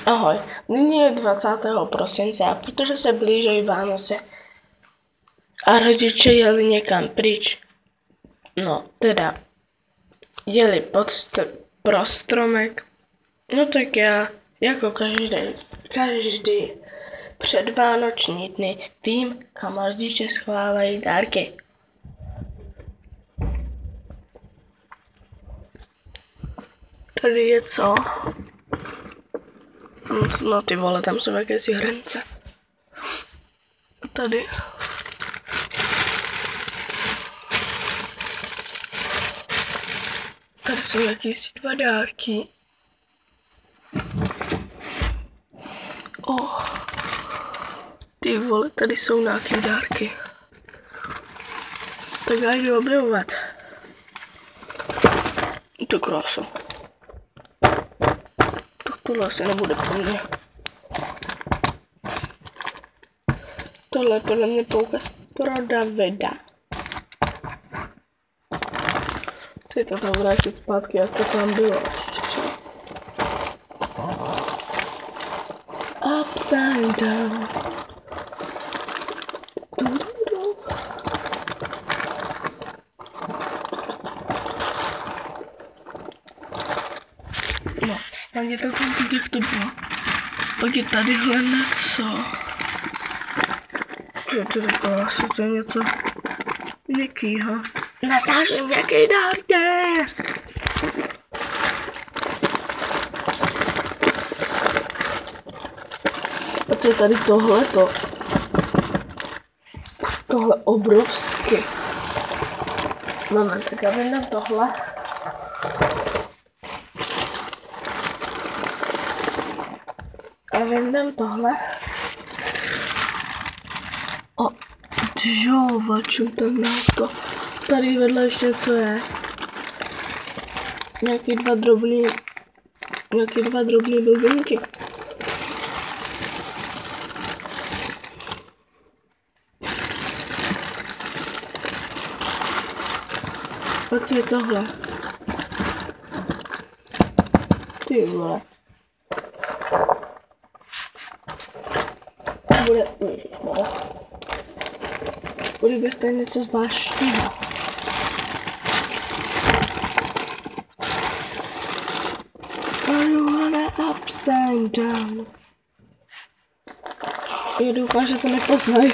Ahoj, nyní je 20. prosince a protože se blíží Vánoce a rodiče jeli někam pryč, no teda jeli pro stromek, no tak já jako každý předvánoční dny vím, kam rodiče schovávají dárky. Tady je co? No ty vole, tam jsou jakési hrnce. Tady. Tady jsou jakýsi 2 dárky. Ty vole, tady jsou nějaké dárky. Tak já jdu objevovat. To krásu. Tohle asi nebude pro mě. Tohle je podle mě poukaz pro Davida. Chci to tam vrátit zpátky, jak to tam bylo ještě. Upside down. No, snad je to tam tak, jak to bylo. Pak je tadyhle něco. Co je to takové? Asi to je něco měkkýho. Nasnáším nějaký dárky! A co je tady tohleto? Tohle obrovsky. Moment, tak já vyndám tohle. A vyndám tohle. O, džovaču, tam na to. Tady vedle ještě co je? Nějaký dva drobný blbinky. A co je tohle? Ty vole. Bude bez tady něco zvláštního. Upside down. Já doufám, že to nepoznají.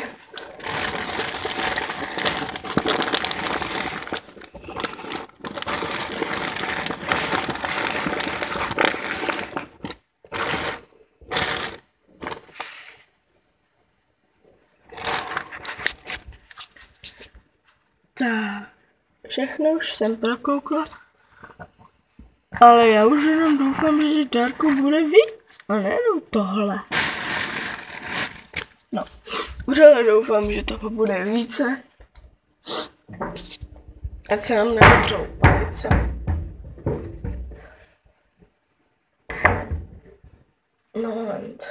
Tak, všechno už jsem prokoukla, ale já už jenom doufám, že dárku bude víc a nejenom tohle. No, už ale doufám, že toho bude více. Ať se nám nehodřou palice. No moment.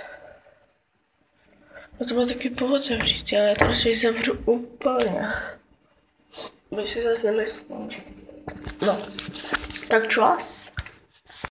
To bylo taky pohodě říct, ale já to radši zavřu úplně. Bych si zase nemyslel. No, tak čas.